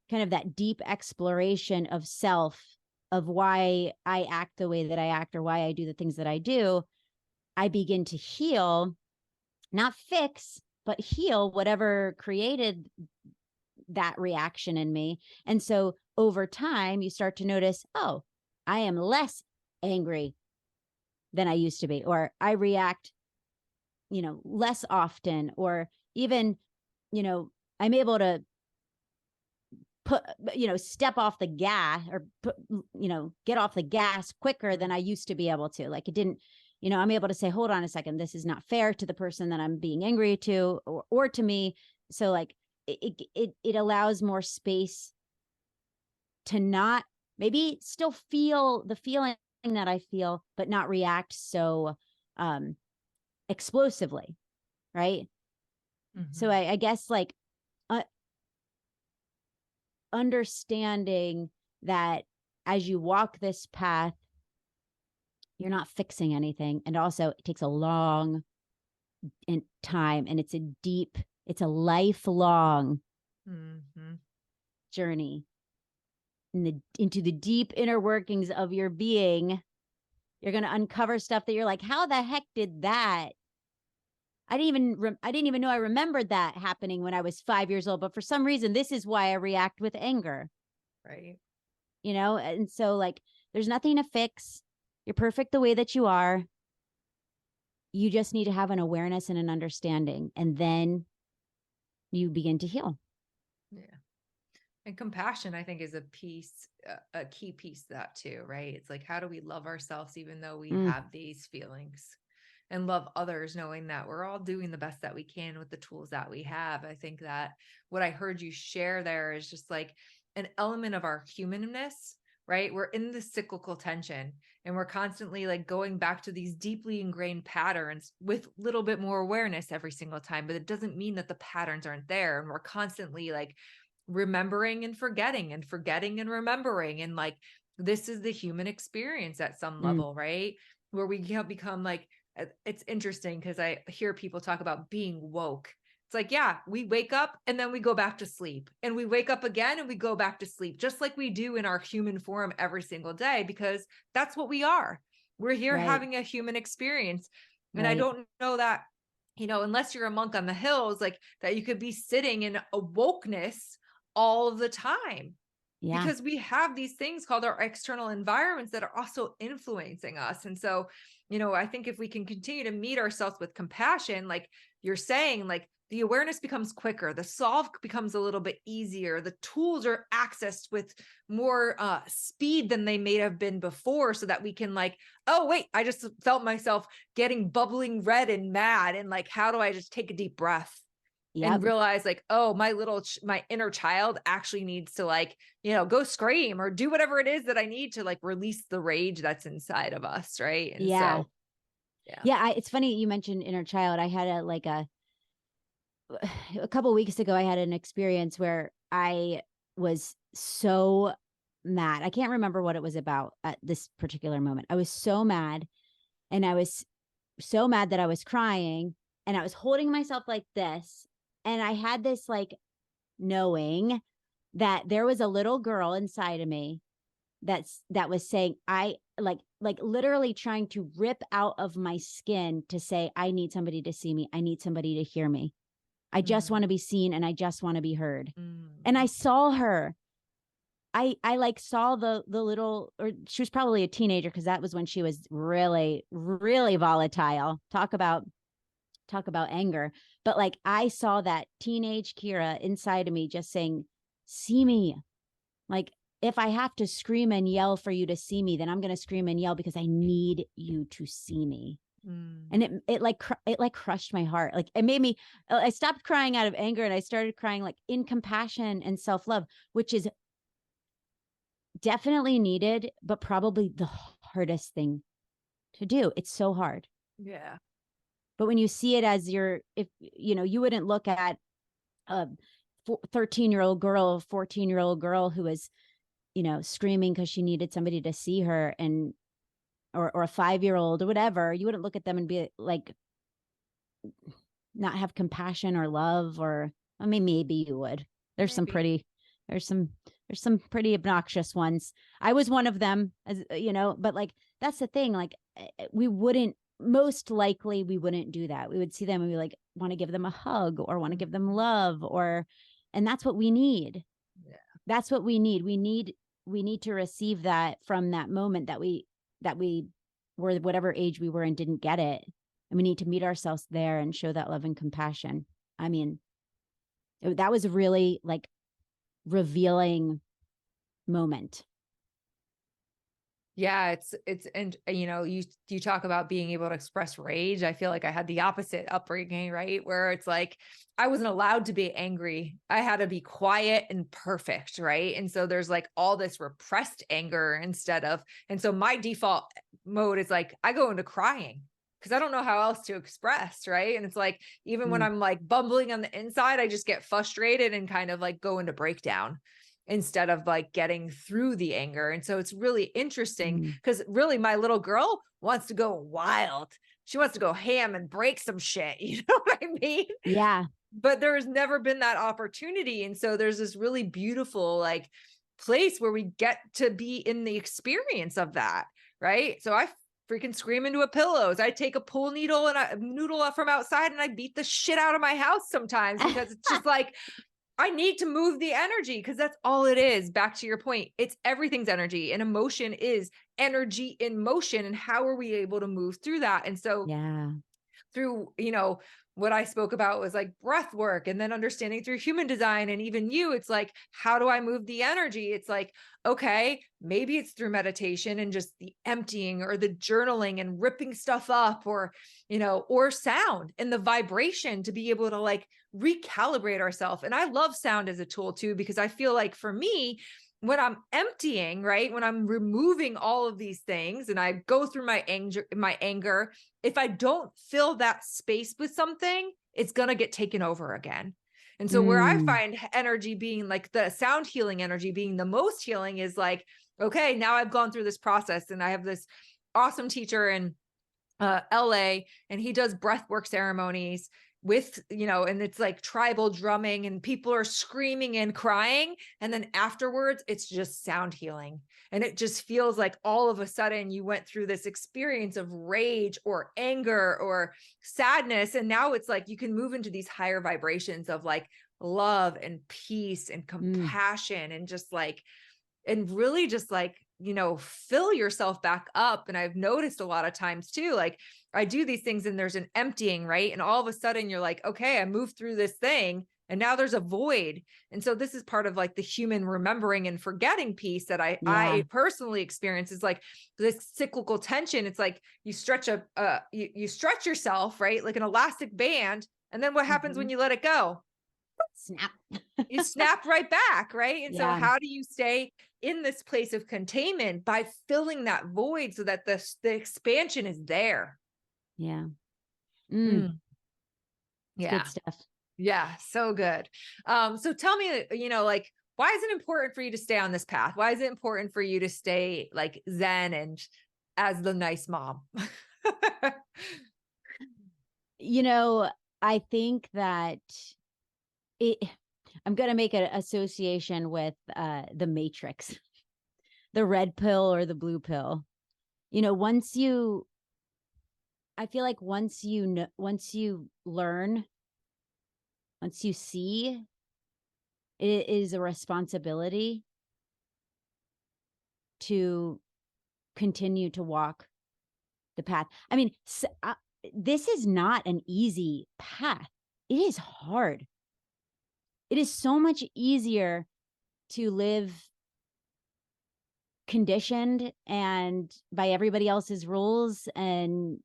kind of that deep exploration of self, of why I act the way that I act, or why I do the things that I do, I begin to heal, not fix, but heal whatever created that reaction in me. And so over time, you start to notice, oh, I am less angry than I used to be, or I react, less often, or even, I'm able to put, step off the gas, or put, get off the gas quicker than I used to be able to. Like it didn't, I'm able to say, hold on a second, this is not fair to the person that I'm being angry to, or to me. So like it allows more space to not, maybe still feel the feeling that I feel, but not react so explosively. Right. So I guess like understanding that as you walk this path, you're not fixing anything. And also it takes a long time, and it's a lifelong journey into the deep inner workings of your being. You're going to uncover stuff that you're like, how the heck did that? I didn't even know I remembered that happening when I was 5 years old, but for some reason, this is why I react with anger. Right. And so like, there's nothing to fix. You're perfect the way that you are. You just need to have an awareness and an understanding, and then you begin to heal. Yeah. And compassion, I think, is a key piece of that too, right? It's like, how do we love ourselves even though we have these feelings, and love others knowing that we're all doing the best that we can with the tools that we have. I think that what I heard you share there is just like an element of our humanness, right? We're in this cyclical tension, and we're constantly like going back to these deeply ingrained patterns with a little bit more awareness every single time, but it doesn't mean that the patterns aren't there. And we're constantly like remembering and forgetting, and forgetting and remembering. And like, this is the human experience at some level, right? Where we become like, it's interesting because I hear people talk about being woke. It's like, yeah, we wake up and then we go back to sleep, and we wake up again and we go back to sleep, just like we do in our human form every single day, because that's what we are. We're here having a human experience. And I don't know that, unless you're a monk on the hills, like that you could be sitting in a wokeness all of the time. Yeah. Because we have these things called our external environments that are also influencing us. And so, I think if we can continue to meet ourselves with compassion, like you're saying, like the awareness becomes quicker, the solve becomes a little bit easier, the tools are accessed with more speed than they may have been before, so that we can like, oh, wait, I just felt myself getting bubbling red and mad. And like, how do I just take a deep breath? And realize like, oh, my inner child actually needs to like, go scream or do whatever it is that I need to like release the rage that's inside of us. Right. And so, it's funny you mentioned inner child. I had a couple of weeks ago, I had an experience where I was so mad. I can't remember what it was about at this particular moment. I was so mad, and I was so mad that I was crying, and I was holding myself like this. And I had this like knowing that there was a little girl inside of me that was saying, I like literally trying to rip out of my skin to say, I need somebody to see me. I need somebody to hear me. I just want to be seen, and I just want to be heard. And I saw her. I like saw the little, or she was probably a teenager, because that was when she was really, really volatile. Talk about anger. But like, I saw that teenage Kiera inside of me just saying, see me. Like, if I have to scream and yell for you to see me, then I'm going to scream and yell, because I need you to see me. And it crushed my heart. Like it made me, I stopped crying out of anger and I started crying like in compassion and self-love, which is definitely needed, but probably the hardest thing to do. It's so hard. Yeah. But when you see it as if you wouldn't look at a 13-year-old girl, 14-year-old girl who was, screaming because she needed somebody to see her, and or a 5-year-old or whatever, you wouldn't look at them and be like, not have compassion or love, or I mean, maybe you would. There's some Maybe. pretty, there's some pretty obnoxious ones. I was one of them, as but like, that's the thing. Like, we wouldn't, most likely we wouldn't do that. We would see them and we like want to give them a hug or want to give them love, and that's what we need. Yeah. That's what we need. We need to receive that from that moment that we were whatever age we were and didn't get it. And we need to meet ourselves there and show that love and compassion. I mean, that was a really like revealing moment. Yeah, and you talk about being able to express rage. I feel like I had the opposite upbringing, right? Where it's like I wasn't allowed to be angry. I had to be quiet and perfect, right? And so there's like all this repressed anger and so my default mode is like I go into crying because I don't know how else to express, right? And it's like even when Mm. I'm like bumbling on the inside, I just get frustrated and kind of like go into breakdown instead of like getting through the anger. And so it's really interesting Mm. because really my little girl wants to go wild. She wants to go ham and break some shit. You know what I mean? Yeah. But there has never been that opportunity. And so there's this really beautiful like place where we get to be in the experience of that. Right. So I freaking scream into a pillows. I take a pool needle and a noodle from outside and I beat the shit out of my house sometimes because it's just like, I need to move the energy because that's all it is. Back to your point, it's everything's energy, and emotion is energy in motion. And how are we able to move through that? And so Yeah. through, what I spoke about was like breath work and then understanding through human design. And even it's like, how do I move the energy? It's like, okay, maybe it's through meditation and just the emptying or the journaling and ripping stuff up or sound and the vibration to be able to like recalibrate ourselves. And I love sound as a tool too, because I feel like for me, when I'm emptying, right, when I'm removing all of these things and I go through my anger, if I don't fill that space with something, it's going to get taken over again. And so where I Mm. find energy being like the sound healing energy being the most healing is like, okay, now I've gone through this process and I have this awesome teacher in LA, and he does breath work ceremonies with, and it's like tribal drumming and people are screaming and crying. And then afterwards, it's just sound healing. And it just feels like all of a sudden you went through this experience of rage or anger or sadness. And now it's like you can move into these higher vibrations of like love and peace and Mm. compassion and just like, and really just like, fill yourself back up. And I've noticed a lot of times too, like I do these things and there's an emptying, right? And all of a sudden you're like, okay, I moved through this thing and now there's a void. And so this is part of like the human remembering and forgetting piece that Yeah. I personally experience is like this cyclical tension. It's like you stretch you stretch yourself, right? Like an elastic band. And then what happens when Mm-hmm. you let it go? Snap. You snap right back, right? And so Yeah. how do you stay in this place of containment? By filling that void so that the expansion is there. Yeah. Mm. Mm, It's good yeah. stuff. Yeah, so good. So tell me, like why is it important for you to stay on this path? Why is it important for you to stay like zen and as the nice mom? I think that it I'm going to make an association with the Matrix, the red pill or the blue pill. Once you I feel like once you know, once you learn, once you see, it is a responsibility to continue to walk the path. I mean, this is not an easy path. It is hard. It is so much easier to live conditioned and by everybody else's rules and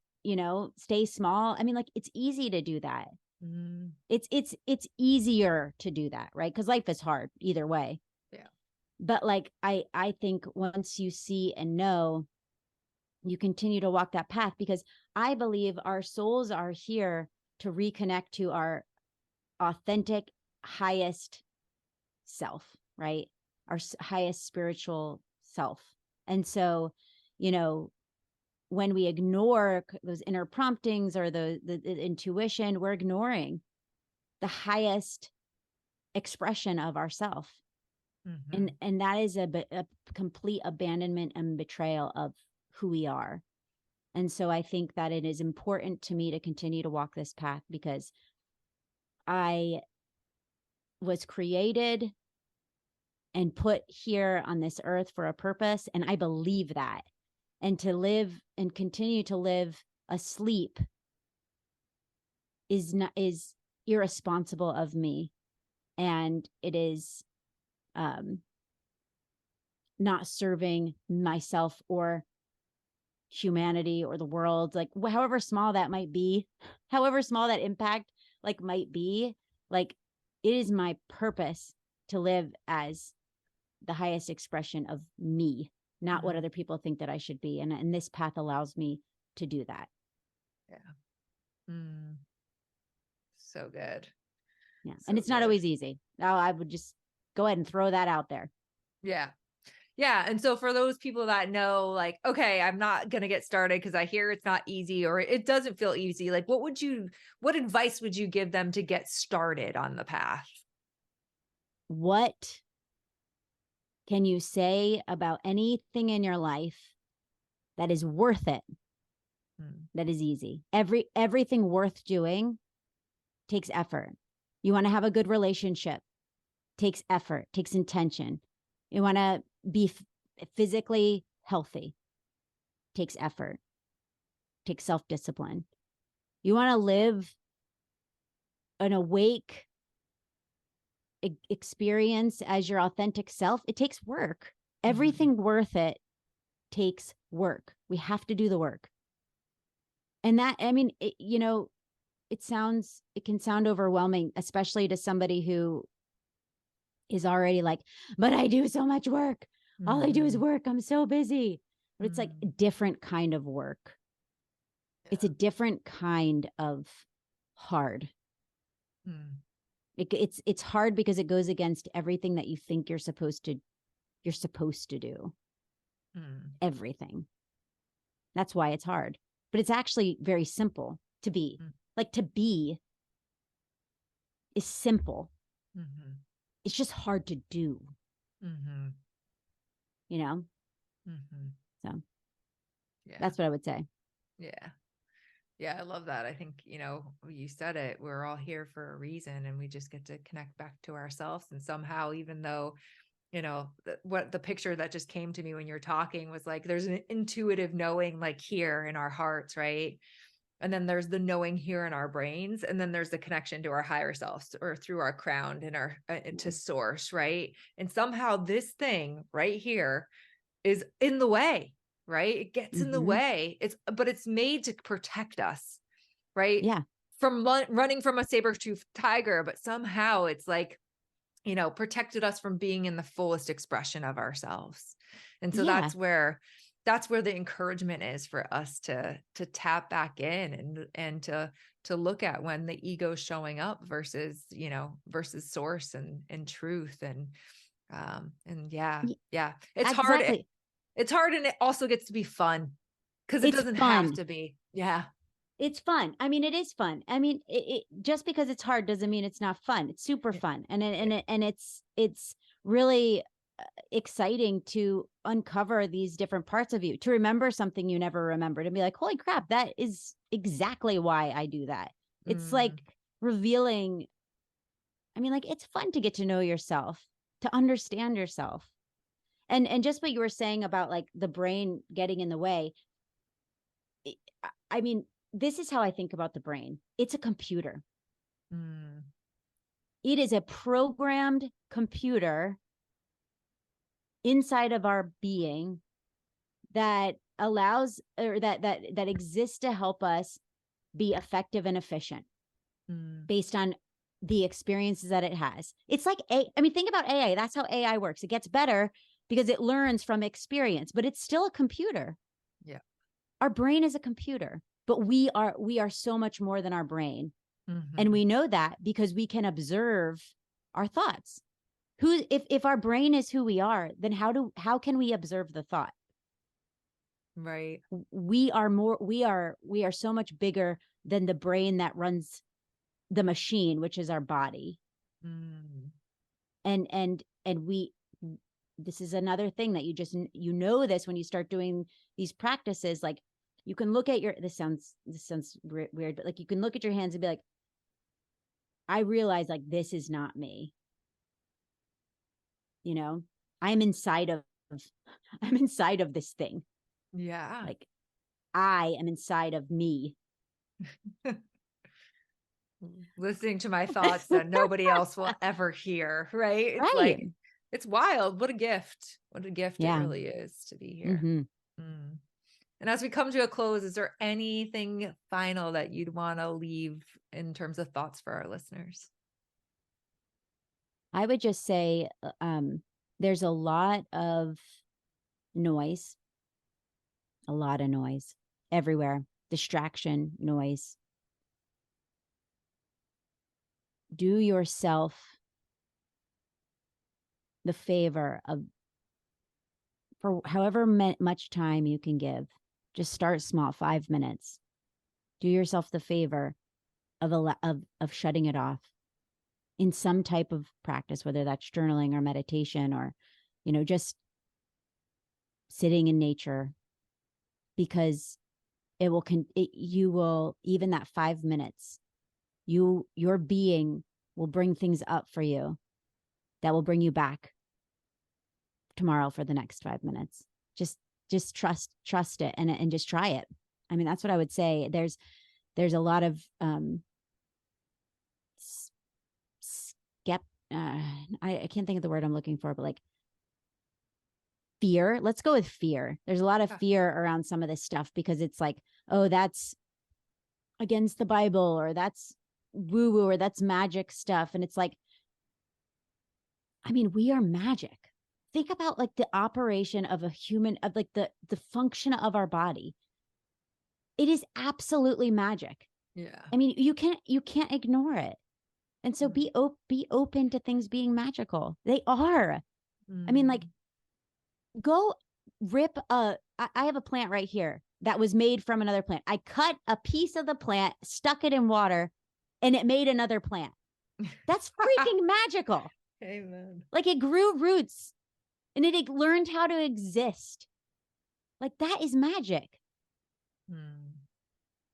stay small. I mean, like, it's easy to do that. Mm. It's easier to do that, right? Because life is hard either way. Yeah. But like, I think once you see and know, you continue to walk that path, because I believe our souls are here to reconnect to our authentic, highest self, right? Our highest spiritual self. And so, when we ignore those inner promptings or the intuition, we're ignoring the highest expression of ourself. Mm-hmm. And that is a complete abandonment and betrayal of who we are. And so I think that it is important to me to continue to walk this path, because I was created and put here on this earth for a purpose. And I believe that. And to live and continue to live asleep is irresponsible of me. And it is not serving myself or humanity or the world, like however small that might be, however small that impact like might be, like, it is my purpose to live as the highest expression of me, not what other people think that I should be. And this path allows me to do that. Yeah. So good. Yeah. So And it's not good. always easy. Now, I would just go ahead and throw that out there. Yeah. Yeah. And so for those people that know, like, okay, I'm not going to get started because I hear it's not easy or it doesn't feel easy. Like, what advice would you give them to get started on the path? What can you say about anything in your life that is worth it? That is easy. Everything worth doing takes effort. You want to have a good relationship, takes effort, takes intention. You want to be physically healthy, takes effort, takes self-discipline. You want to live an awake experience as your authentic self, it takes work. Everything worth it takes work. We have to do the work. And that, I mean, it can sound overwhelming, especially to somebody who is already like, but I do so much work. All I do is work. I'm so busy. But it's like a different kind of work. Yeah. It's a different kind of hard. It's hard because it goes against everything that you think you're supposed to do. Everything. That's why it's hard. But it's actually very simple to be. Like, to be is simple. It's just hard to do. So yeah, that's what I would say. Yeah. Yeah, I love that. I think, you said it, we're all here for a reason, and we just get to connect back to ourselves. And somehow, even though, what the picture that just came to me when you're talking was like, there's an intuitive knowing, like, here in our hearts, right? And then there's the knowing here in our brains. And then there's the connection to our higher selves or through our crown and our to source, right? And somehow this thing right here is in the way, right? It gets in the way. But it's made to protect us, right? Yeah. From running from a saber-toothed tiger, but somehow it's like, protected us from being in the fullest expression of ourselves. And so that's where the encouragement is for us to tap back in and to look at when the ego's showing up versus source and truth. And yeah, it's exactly. hard. It's hard, and it also gets to be fun because it doesn't have to be. Yeah. It's fun. I mean, it is fun. I mean, it just because it's hard doesn't mean it's not fun. It's super fun. And it's really exciting to uncover these different parts of you, to remember something you never remembered and be like, holy crap, that is exactly why I do that. It's like revealing. I mean, like, it's fun to get to know yourself, to understand yourself. And just what you were saying about like the brain getting in the way. I mean, this is how I think about the brain. It's a computer. It is a programmed computer inside of our being that allows, or that exists to help us be effective and efficient based on the experiences that it has. It's like think about AI. That's how AI works. It gets better because it learns from experience, but it's still a computer. Yeah. Our brain is a computer, but we are so much more than our brain. And we know that because we can observe our thoughts. If our brain is who we are, then how can we observe the thought? Right. We are so much bigger than the brain that runs the machine, which is our body. And we, this is another thing that you know this when you start doing these practices. Like, you can look at this sounds weird, but like, you can look at your hands and be like, I realize, like, this is not me. You know, I'm inside of this thing. Yeah. Like, I am inside of me. Listening to my thoughts that nobody else will ever hear. Right. It's Right. like, it's wild. What a gift. What a gift it Yeah. really is to be here. And as we come to a close, is there anything final that you'd want to leave in terms of thoughts for our listeners? I would just say, there's a lot of noise everywhere, distraction, noise. Do yourself the favor of, for however much time you can give, just start small, 5 minutes. Do yourself the favor of shutting it off in some type of practice, whether that's journaling or meditation, or, just sitting in nature, because you will, even that 5 minutes, your being will bring things up for you that will bring you back tomorrow for the next 5 minutes. Just trust it and just try it. I mean, that's what I would say. There's a lot of I can't think of the word I'm looking for, but like fear. Let's go with fear. There's a lot of fear around some of this stuff because it's like, oh, that's against the Bible, or that's woo woo, or that's magic stuff. And it's like, I mean, we are magic. Think about like the operation of a human, of like the function of our body. It is absolutely magic. Yeah. I mean, you can't ignore it. And so be open to things being magical. They are. I mean, like, go rip I have a plant right here that was made from another plant. I cut a piece of the plant, stuck it in water, and it made another plant. That's freaking magical. Amen. Like, it grew roots and it learned how to exist. Like, that is magic.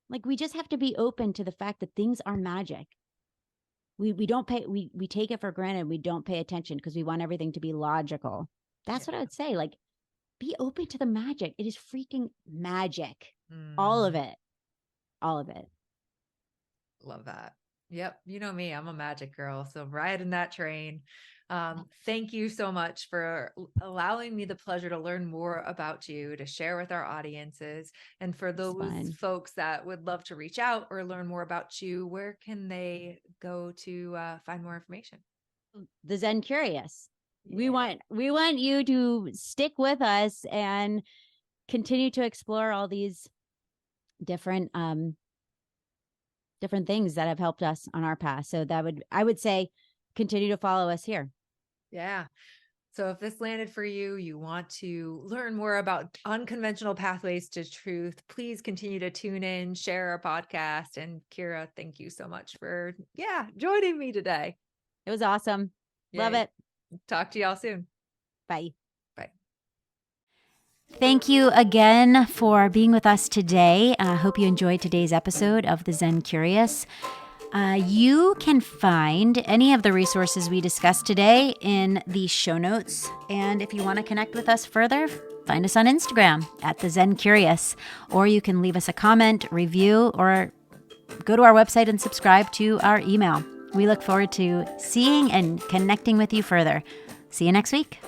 Like, we just have to be open to the fact that things are magic. We take it for granted. We don't pay attention because we want everything to be logical. That's what I would say. Like, be open to the magic. It is freaking magic. All of it. All of it. Love that. Yep. You know me, I'm a magic girl. So riding that train. Thank you so much for allowing me the pleasure to learn more about you, to share with our audiences. And for those folks that would love to reach out or learn more about you, where can they go to find more information? The Zen Curious. Yeah. We want you to stick with us and continue to explore all these different things that have helped us on our path. So I would say continue to follow us here. Yeah. So if this landed for you, you want to learn more about unconventional pathways to truth, please continue to tune in, share our podcast. And Kiera, thank you so much for joining me today. It was awesome. Yay. Love it. Talk to y'all soon. Bye. Bye. Thank you again for being with us today. I hope you enjoyed today's episode of the Zen Curious. You can find any of the resources we discussed today in the show notes. And if you want to connect with us further, find us on Instagram at the Zen Curious, or you can leave us a comment, review, or go to our website and subscribe to our email. We look forward to seeing and connecting with you further. See you next week.